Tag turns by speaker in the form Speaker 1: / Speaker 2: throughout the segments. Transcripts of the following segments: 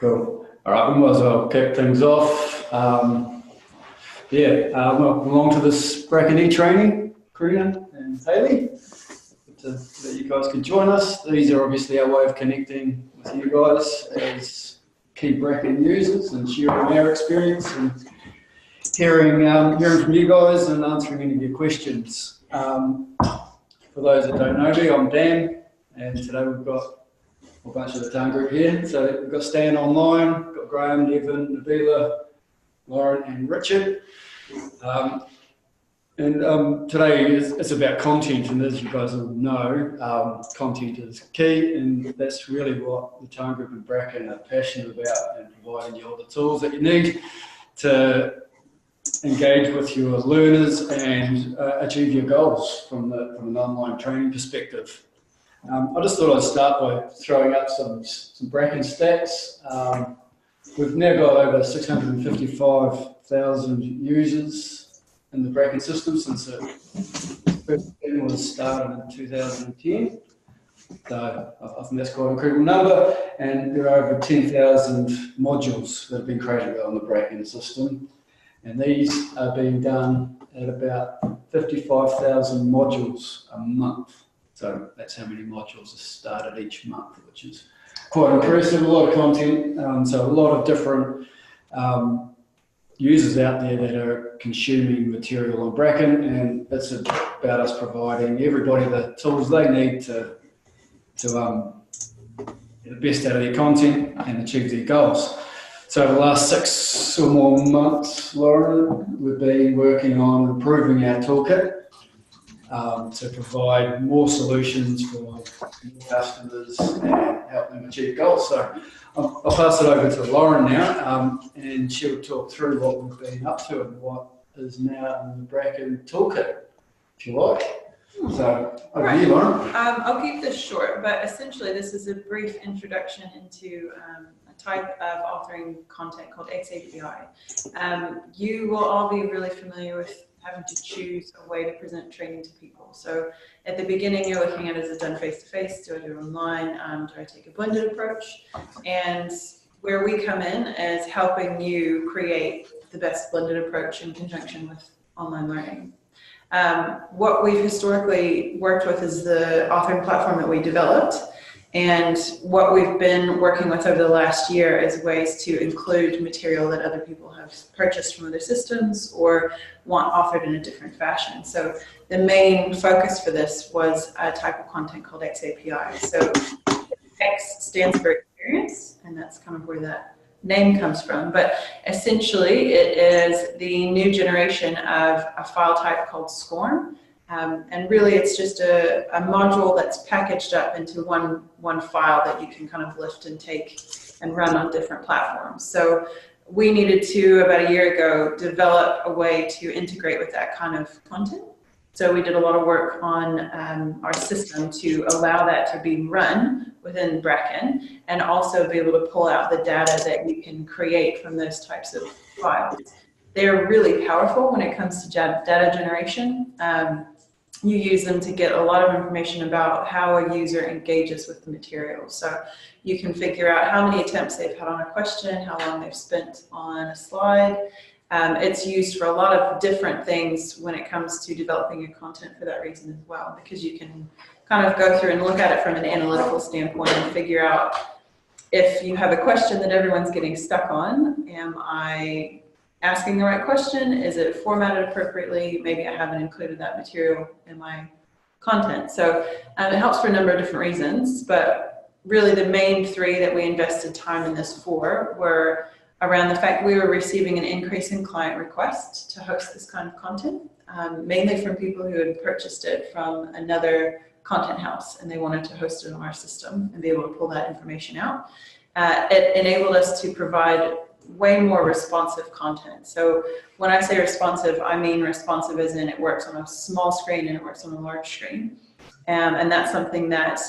Speaker 1: Cool. All right, we might as well kick things off. Welcome along to this Bracken eTraining, Karina and Hayley. Good that you guys can join us. These are obviously our way of connecting with you guys as key Bracken users and sharing our experience and hearing from you guys and answering any of your questions. For those that don't know me, I'm Dan, and today we've got a bunch of the town group here. So we've got Stan online, we've got Graham, Nevin, Nabila, Lauren and Richard. Today it's about content, and as you guys all know, content is key, and that's really what the town group in Bracken are passionate about, and providing you all the tools that you need to engage with your learners and achieve your goals from an online training perspective. I just thought I'd start by throwing up some Bracken stats. We've now got over 655,000 users in the Bracken system since it first was started in 2010. So I think that's quite an incredible number, and there are over 10,000 modules that have been created on the Bracken system, and these are being done at about 55,000 modules a month. So that's how many modules are started each month, which is quite impressive. A lot of content, so a lot of different users out there that are consuming material on Bracken, and it's about us providing everybody the tools they need to get the best out of their content and achieve their goals. So over the last 6 or more months, Lauren, we've been working on improving our toolkit to provide more solutions for more customers and help them achieve goals. So I'll pass it over to Lauren now, and she'll talk through what we've been up to and what is now in the Bracken toolkit, if you like. So over to you, Lauren.
Speaker 2: I'll keep this short, but essentially this is a brief introduction into a type of authoring content called XAPI. You will all be really familiar with having to choose a way to present training to people. So at the beginning, you're looking at, is it done face-to-face? Do I do it online? Do I take a blended approach? And where we come in is helping you create the best blended approach in conjunction with online learning. What we've historically worked with is the authoring platform that we developed. And what we've been working with over the last year is ways to include material that other people have purchased from other systems or want authored in a different fashion. So the main focus for this was a type of content called XAPI. So X stands for experience, and that's kind of where that name comes from. But essentially, it is the new generation of a file type called SCORM. And really, it's just a module that's packaged up into one file that you can kind of lift and take and run on different platforms. So we needed to, about a year ago, develop a way to integrate with that kind of content. So we did a lot of work on our system to allow that to be run within Bracken and also be able to pull out the data that you can create from those types of files. They're really powerful when it comes to data generation. You use them to get a lot of information about how a user engages with the material. So you can figure out how many attempts they've had on a question, how long they've spent on a slide. It's used for a lot of different things when it comes to developing your content for that reason as well, because you can kind of go through and look at it from an analytical standpoint and figure out if you have a question that everyone's getting stuck on, am I asking the right question? Is it formatted appropriately? Maybe I haven't included that material in my content. So it helps for a number of different reasons, but really the main 3 that we invested time in this for were around the fact we were receiving an increase in client requests to host this kind of content, mainly from people who had purchased it from another content house and they wanted to host it on our system and be able to pull that information out. It enabled us to provide way more responsive content. So when I say responsive, I mean responsive as in it works on a small screen and it works on a large screen. And that's something that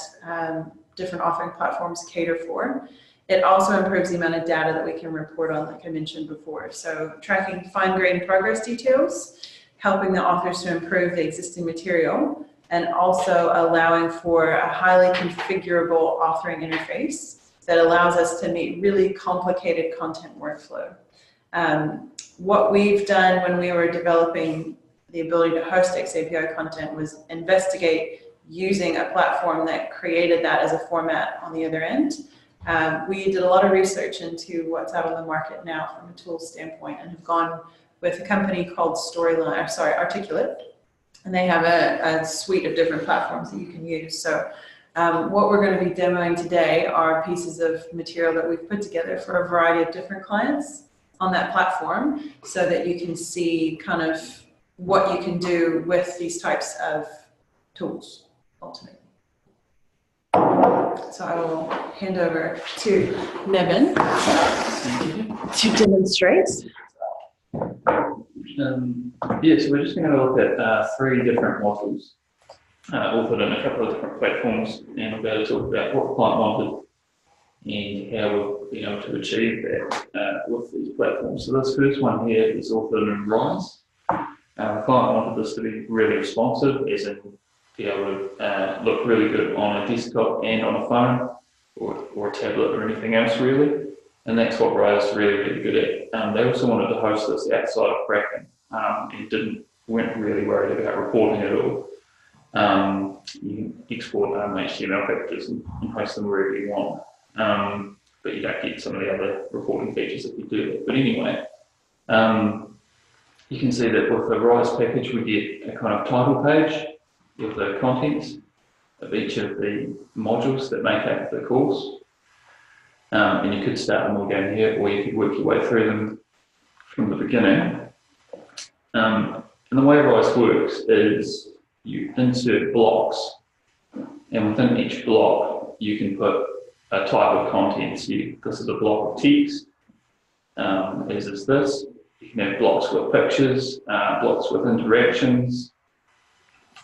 Speaker 2: different authoring platforms cater for. It also improves the amount of data that we can report on, like I mentioned before. So tracking fine-grained progress details, helping the authors to improve the existing material, and also allowing for a highly configurable authoring interface that allows us to meet really complicated content workflow. What we've done when we were developing the ability to host XAPI content was investigate using a platform that created that as a format on the other end. We did a lot of research into what's out on the market now from a tools standpoint, and have gone with a company called Articulate, and they have a suite of different platforms that you can use. So what we're going to be demoing today are pieces of material that we've put together for a variety of different clients on that platform, so that you can see kind of what you can do with these types of tools ultimately. So I will hand over to Nevin to demonstrate.
Speaker 3: Yes, we're just going to look at 3 different modules authored in a couple of different platforms, and we'll be able to talk about what the client wanted and how we've been able to achieve that with these platforms. So this first one here is authored in Rise. The client wanted this to be really responsive, as in be able to look really good on a desktop and on a phone or a tablet or anything else really. And that's what Rise is really, really good at. They also wanted to host this outside of Bracken and weren't really worried about reporting at all. You can export HTML packages and host them wherever you want. But you don't get some of the other reporting features if you do that. But anyway, you can see that with the Rise package, we get a kind of title page with the contents of each of the modules that make up the course. And you could start them all down here, or you could work your way through them from the beginning. And the way Rise works is you insert blocks, and within each block, you can put a type of content. So this is a block of text, as is this. You can have blocks with pictures, blocks with interactions,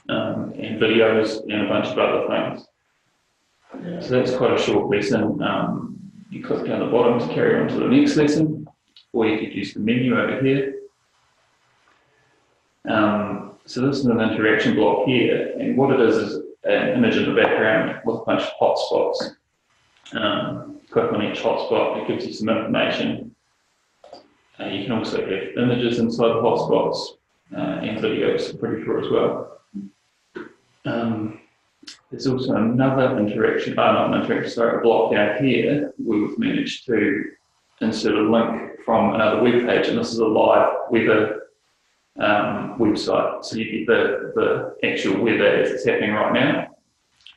Speaker 3: and videos, and a bunch of other things. So that's quite a short lesson. You click down the bottom to carry on to the next lesson, or you could use the menu over here. So this is an interaction block here, and what it is an image in the background with a bunch of hotspots. Click on each hotspot, it gives you some information. You can also have images inside the hotspots and videos, I'm pretty sure as well. There's also another interaction, a block down here where we've managed to insert a link from another web page, and this is a live weather website. So you get the actual weather as it's happening right now.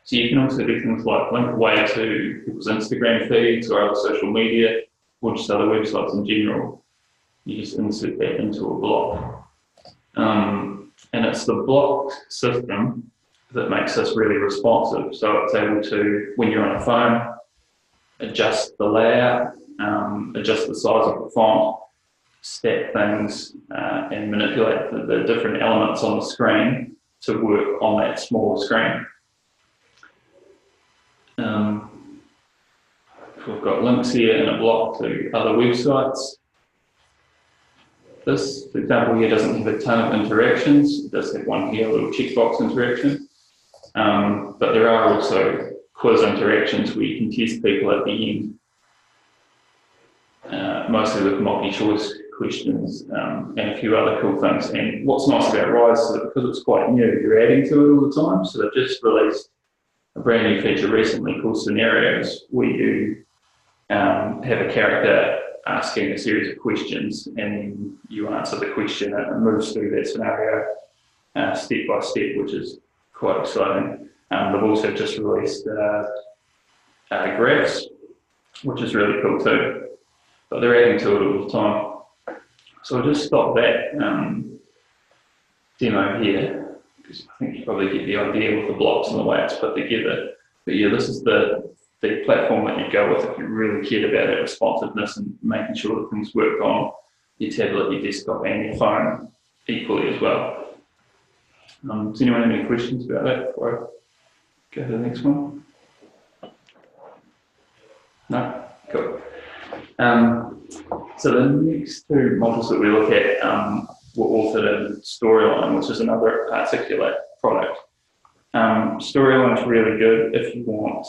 Speaker 3: So you can also do things like link away to people's Instagram feeds or other social media, or just other websites in general. You just insert that into a block. And it's the block system that makes this really responsive. So it's able to, when you're on a phone, adjust the layout, adjust the size of the font, stack things, and manipulate the different elements on the screen to work on that small screen. We've got links here in a block to other websites. This, for example, here doesn't have a ton of interactions. It does have one here, a little checkbox interaction. But there are also quiz interactions where you can test people at the end, mostly with multi-choice questions and a few other cool things. And what's nice about Rise is that because it's quite new, you're adding to it all the time. So they've just released a brand new feature recently called Scenarios, where you have a character asking a series of questions, and then you answer the question and it moves through that scenario step by step, which is quite exciting. They've also just released graphs, which is really cool too, but they're adding to it all the time. So I'll just stop that demo here, because I think you probably get the idea with the blocks and the way it's put together. But yeah, this is the platform that you go with if you really cared about that responsiveness and making sure that things work on your tablet, your desktop, and your phone equally as well. Does anyone have any questions about that before I go to the next one? No? Cool. So the next 2 modules that we look at were authored in Storyline, which is another Articulate product. Storyline is really good if you want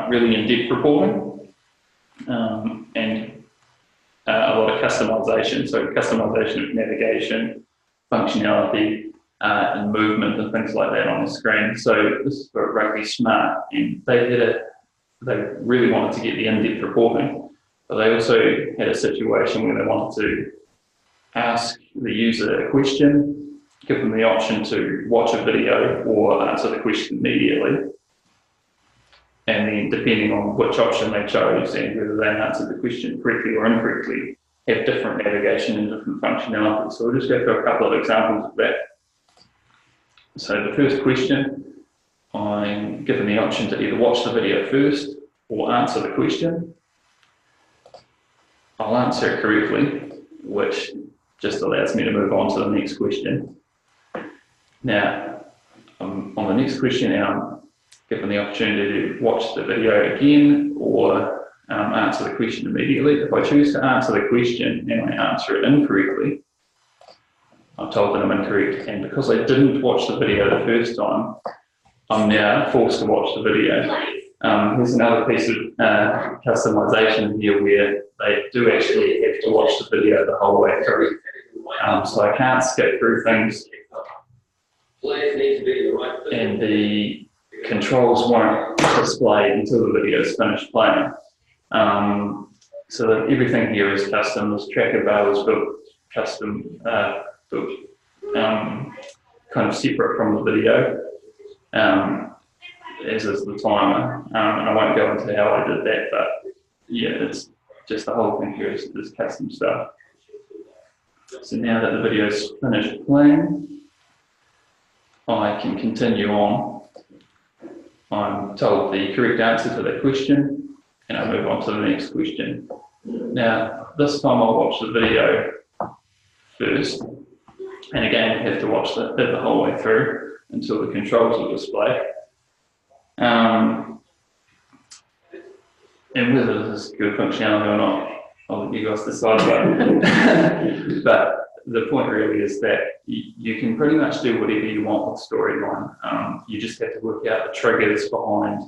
Speaker 3: really in-depth reporting, and a lot of customization. So customization of navigation, functionality, and movement and things like that on the screen. So this is for Rugby Smart, and they really wanted to get the in-depth reporting, but they also had a situation where they wanted to ask the user a question, give them the option to watch a video or answer the question immediately. And then depending on which option they chose and whether they answered the question correctly or incorrectly, have different navigation and different functionality. So we'll just go through a couple of examples of that. So the first question, I'm given the option to either watch the video first or answer the question. I'll answer it correctly, which just allows me to move on to the next question. Now, on the next question, I'm given the opportunity to watch the video again or answer the question immediately. If I choose to answer the question and I answer it incorrectly, I'm told that I'm incorrect, and because I didn't watch the video the first time, I'm now forced to watch the video. Here's another piece of customization here where they do actually have to watch the video the whole way through. So I can't skip through things, and the controls won't display until the video is finished playing. So that everything here is custom. This tracker bar was built custom, built kind of separate from the video, as is the timer. And I won't go into how I did that, but yeah, it's just the whole thing here is custom stuff. So now that the video is finished playing, I can continue on. I'm told the correct answer to that question, and I move on to the next question. Now, this time I'll watch the video first, and again, you have to watch it the whole way through until the controls are displayed. And whether this is good functionality or not, I'll let you guys decide. But the point really is that you can pretty much do whatever you want with Storyline. You just have to work out the triggers behind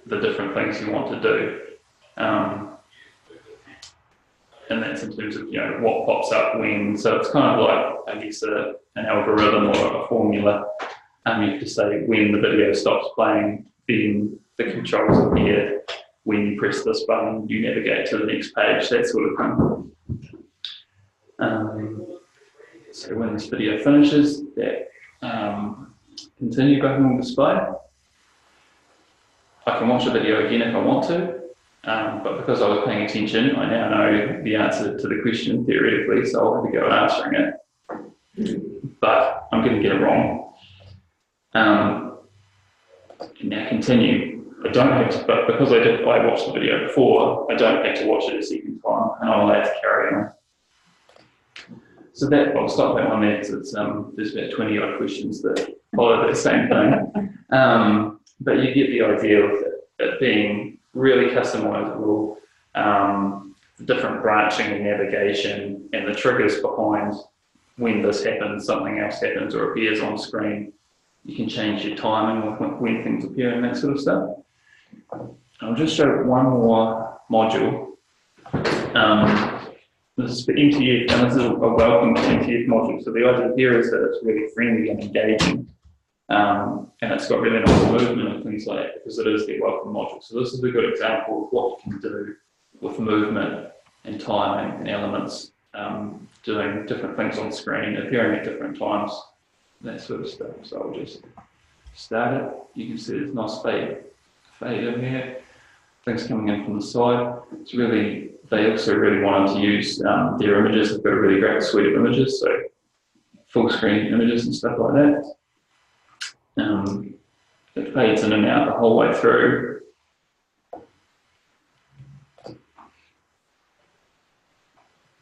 Speaker 3: the different things you want to do. And that's in terms of, you know, what pops up when. So it's kind of like, I guess, an algorithm or a formula. You have to say when the video stops playing, then the controls appear. When you press this button, you navigate to the next page, that sort of thing. So when this video finishes, that continue button will display. I can watch the video again if I want to, but because I was paying attention, I now know the answer to the question theoretically, so I'll have to go answering it. But I'm going to get it wrong. Now continue. I don't have to, but because I watched the video before, I don't have to watch it a second time, and I'm allowed to carry on. So that, I'll stop that one there because it's there's about 20 odd questions that follow the same thing. But you get the idea of it being really customizable, the different branching and navigation, and the triggers behind when this happens, something else happens or appears on screen. You can change your timing with when things appear and that sort of stuff. I'll just show one more module. This is for MTF, and this is a welcome MTF module. So the idea here is that it's really friendly and engaging, and it's got really nice movement and things like that because it is the welcome module. So this is a good example of what you can do with movement and timing and elements, doing different things on screen, appearing at different times, that sort of stuff. So I'll just start it. You can see there's nice fade in here, things coming in from the side. It's really, they also really wanted to use their images. They've got a really great suite of images, so full screen images and stuff like that. It fades in and out the whole way through.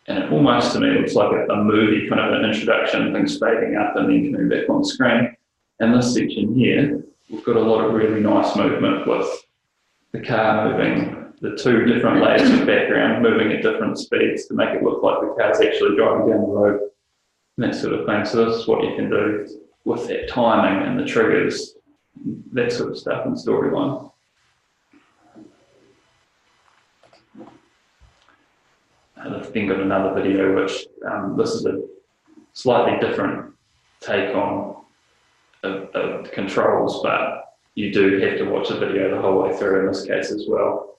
Speaker 3: And it almost to me looks like a movie, kind of an introduction, things fading up and then coming back on screen. And this section here, we've got a lot of really nice movement with the car moving, the two different layers of background moving at different speeds to make it look like the car's actually driving down the road and that sort of thing. So this is what you can do with that timing and the triggers, that sort of stuff in Storyline. I've then got another video which this is a slightly different take on the controls, but you do have to watch the video the whole way through in this case as well.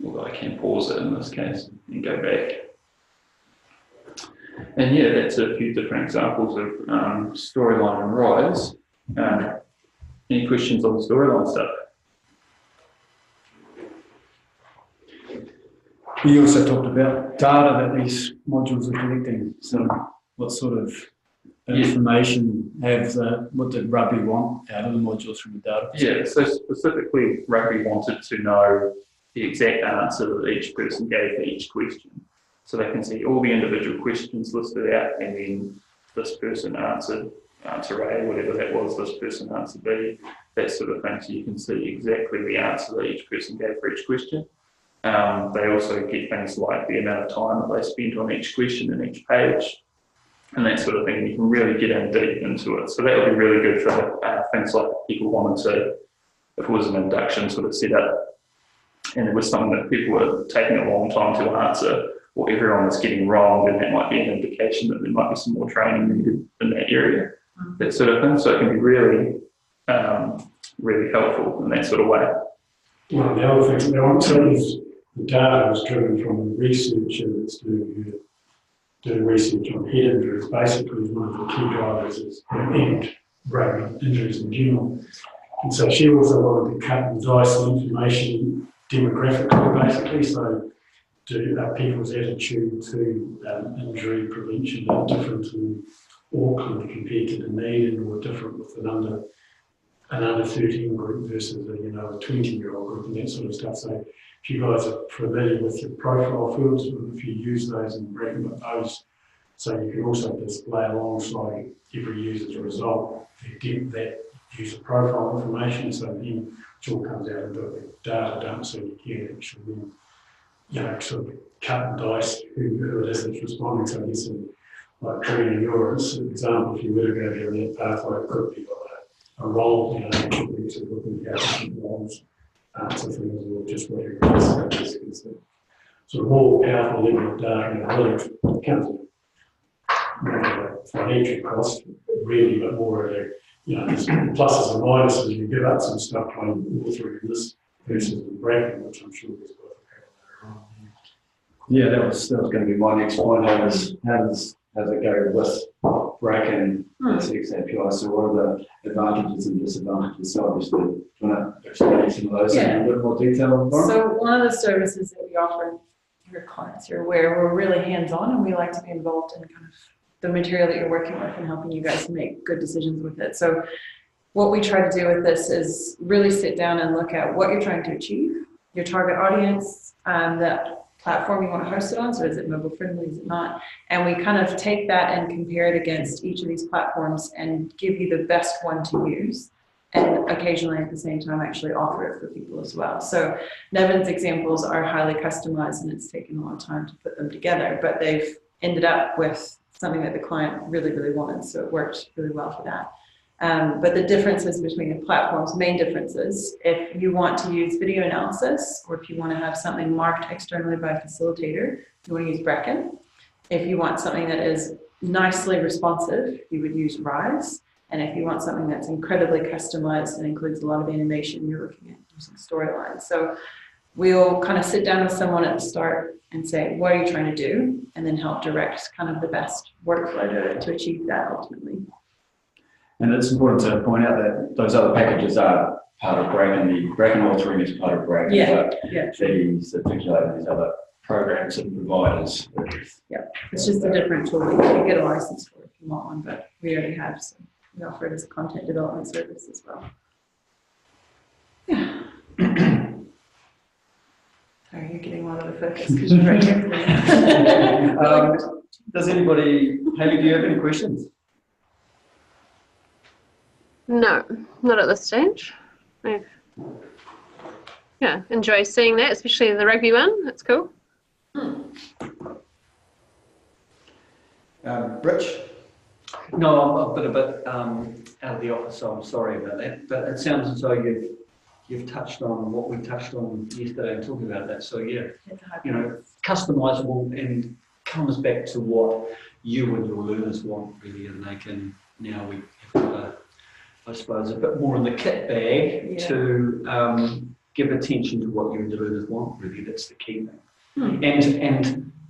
Speaker 3: Although I can pause it in this case and go back. And yeah, that's a few different examples of storyline and rise. Any questions on the storyline stuff?
Speaker 1: You also talked about data that these modules are collecting. So what sort of information what did Rugby want out of the modules from the data?
Speaker 3: Yeah, so specifically Rugby wanted to know the exact answer that each person gave for each question. So they can see all the individual questions listed out, and then this person answered answer A, whatever that was, this person answered B, that sort of thing. So you can see exactly the answer that each person gave for each question. They also get things like the amount of time that they spent on each question and each page, and that sort of thing. You can really get in deep into it. So that would be really good for things like people wanted to, if it was an induction sort of setup, and it was something that people were taking a long time to answer, or everyone was getting wrong, then that might be an indication that there might be some more training needed in that area, that sort of thing. So it can be really, really helpful in that sort of way.
Speaker 4: Well, the other thing they want to tell is the data is driven from a researcher that's doing research on head injuries. Basically, one of the key drivers is and brain injuries in general. And so she also wanted to cut and dice the information demographically, basically. So people's attitude to injury prevention are different in Auckland compared to Dunedin, or different with an under 13 group versus a 20-year-old group and that sort of stuff. So if you guys are familiar with your profile fields, if you use those in Bracken, but those, so you can also display alongside every user's result that user profile information. So then it all comes out into a data dump, so you can actually sort of cut and dice who it is that's responding. So I guess like training endurance, for example, if you were to go down that pathway, it could be like a role, looking at different roles, answer things, or just what your is concerned. So more powerful level of data analytics comes with financial cost, really, but more of there's pluses and minuses. You give up some stuff playing all through this versus in Bracken, which I'm sure is worth a on.
Speaker 1: Yeah, that was going to be my next point. How does it go with Bracken as XAPI? So what are the advantages and disadvantages? So obviously, do you want to explain some of those in a bit more detail?
Speaker 2: So one of the services that we offer your clients here, where we're really hands-on and we like to be involved in kind of the material that you're working with and helping you guys make good decisions with it. So what we try to do with this is really sit down and look at what you're trying to achieve, your target audience, the platform you want to host it on. So is it mobile friendly, is it not? And we kind of take that and compare it against each of these platforms and give you the best one to use. And occasionally at the same time actually offer it for people as well. So Nevin's examples are highly customized and it's taken a long time to put them together, but they've ended up with something that the client really, really wanted. So it worked really well for that. But the differences between the platforms, main differences, if you want to use video analysis, or if you want to have something marked externally by a facilitator, you want to use Bracken. If you want something that is nicely responsive, you would use Rise. And if you want something that's incredibly customized and includes a lot of animation, you're looking at using Storyline. So we'll kind of sit down with someone at the start and say, what are you trying to do? And then help direct kind of the best workflow to achieve that ultimately.
Speaker 1: And it's important to point out that those other packages are part of Bracken. The Bracken authoring is part of Bracken. But these articulated these other programs and providers.
Speaker 2: Yeah, it's just a different tool that you can get a license for if you want one, but we already have, so we offer it as a content development service as well. Yeah. Sorry, you're getting one of the focus because you're right here.
Speaker 1: Does anybody, Haley, do you have any questions?
Speaker 5: No, not at this stage. Yeah, enjoy seeing that, especially the rugby one. That's cool.
Speaker 1: Rich?
Speaker 6: No, I've been a bit out of the office, so I'm sorry about that. But it sounds as though you've you've touched on what we touched on yesterday and talking about that. So yeah,
Speaker 2: Hit the high
Speaker 6: you know,
Speaker 2: points.
Speaker 6: customizable and comes back to what you and your learners want really, and they can, now we have got I suppose a bit more in the kit bag to give attention to what you and your learners want really. That's the key thing.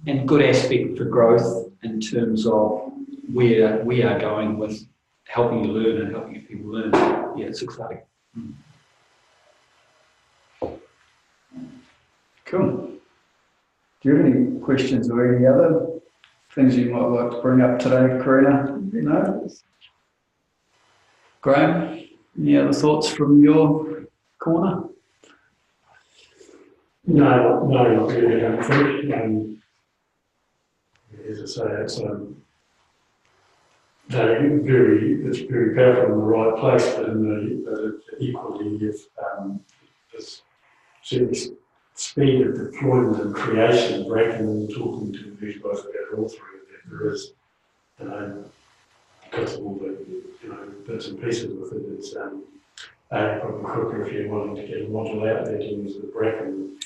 Speaker 6: And good aspect for growth in terms of where we are going with helping you learn and helping people learn. Yeah, it's exciting.
Speaker 1: Cool. Do you have any questions or any other things you might like to bring up today, Karina? No? Graham, any other thoughts from your corner?
Speaker 4: No, not really, I don't think. As I say, it's very powerful in the right place, but equally, if there's certainly speed of deployment and creation of Bracken, and talking to these guys about all three of that, there is, because of all the bits and pieces with it, it's probably quicker if you're wanting to get a model out there to use the Bracken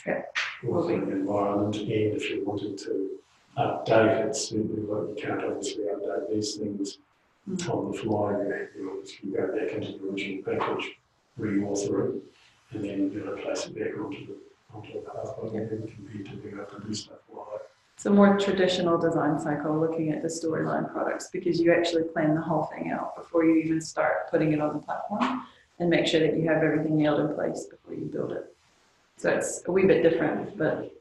Speaker 4: environment, and if you wanted to update it, certainly you can't obviously update these things on the fly. You obviously go back into the original package, re-author it, and then place it back onto the pathway, and then compared to being able to do stuff live.
Speaker 2: It's a more traditional design cycle looking at the storyline products, because you actually plan the whole thing out before you even start putting it on the platform, and make sure that you have everything nailed in place before you build it. So it's a wee bit different, but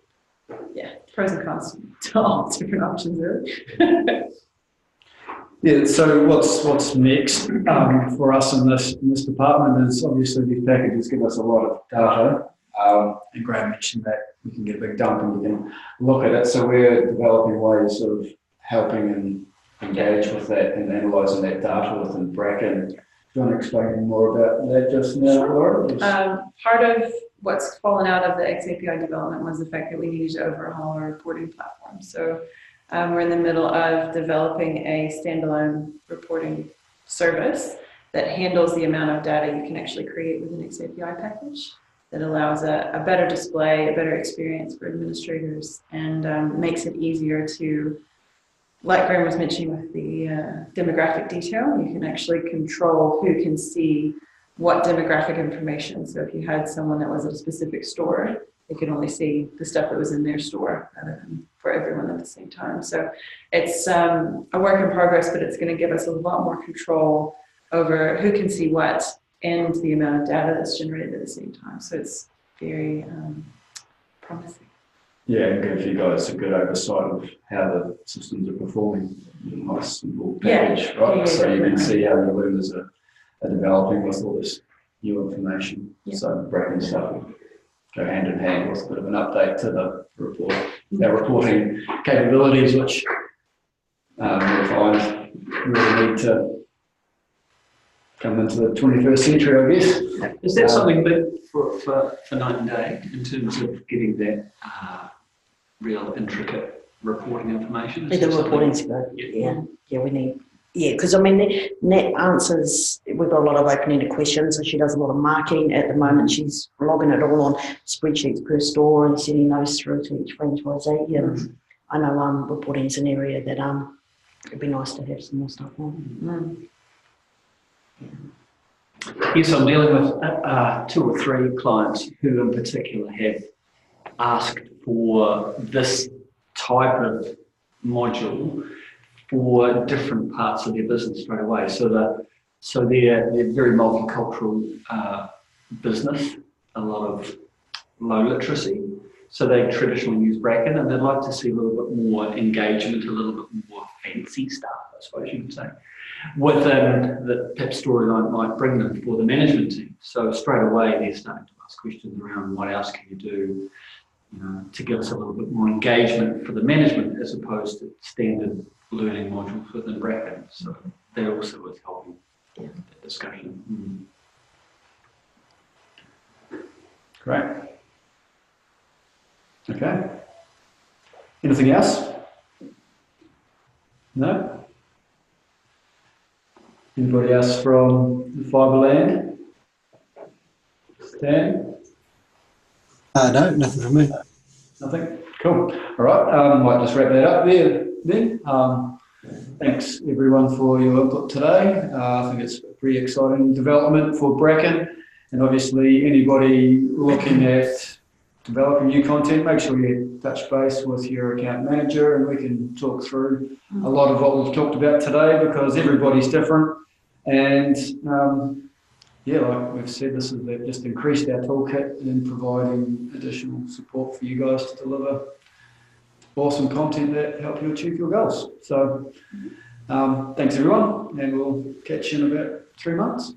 Speaker 2: yeah, pros and cons to all different options really.
Speaker 1: Yeah, so what's next for us in this department is obviously these packages give us a lot of data, and Graham mentioned that we can get a big dump and we can look at it. So we're developing ways of helping and engage with that and analysing that data within Bracken. Do you want to explain more about that just now, Laura?
Speaker 2: Part of what's fallen out of the XAPI development was the fact that we needed to overhaul our reporting platform. So we're in the middle of developing a standalone reporting service that handles the amount of data you can actually create with an XAPI package, that allows a better display, a better experience for administrators, and makes it easier to, like Graham was mentioning with the demographic detail, you can actually control who can see what demographic information. So if you had someone that was at a specific store, they could only see the stuff that was in their store rather than for everyone at the same time. So it's a work in progress, but it's going to give us a lot more control over who can see what and the amount of data that's generated at the same time. So it's very promising.
Speaker 1: Yeah, and give you guys a good oversight of how the systems are performing. Nice simple package, right?
Speaker 2: Yeah,
Speaker 1: so you can see how your learners are developing with all this new information. Yeah. So Bracken stuff will go hand in hand with a bit of an update to the report. Our reporting capabilities, which we find really need to come into the 21st century, I guess.
Speaker 6: Is that something big for night and day in terms of getting that real intricate reporting information?
Speaker 7: The reporting's good. Yeah, we need. Yeah, because I mean, Nat answers, we've got a lot of open-ended questions, and she does a lot of marketing. At the moment, she's logging it all on spreadsheets per store and sending those through to each franchisee. And I know reporting is an area that it'd be nice to have some more stuff on.
Speaker 6: Yes, I'm dealing with 2 or 3 clients who in particular have asked for this type of module for different parts of their business straight away. So they're very multicultural business, a lot of low literacy. So they traditionally use Bracken, and they'd like to see a little bit more engagement, a little bit more fancy stuff, I suppose you could say, within the PIP storyline might bring them for the management team. So straight away they're starting to ask questions around what else can you do, to give us a little bit more engagement for the management as opposed to standard learning modules within Bracken. So that also is helping that discussion.
Speaker 1: Great. Okay. Anything else? No? Anybody else from the Fiberland? Dan?
Speaker 8: No, nothing from me.
Speaker 1: Nothing? Cool. All right, might just wrap that up there then. Thanks everyone for your input today. I think it's a pretty exciting development for Bracken, and obviously anybody looking at developing new content, make sure you touch base with your account manager and we can talk through a lot of what we've talked about today, because everybody's different. And yeah, like we've said, this has just increased our toolkit in providing additional support for you guys to deliver awesome content that help you achieve your goals. So thanks everyone, and we'll catch you in about 3 months.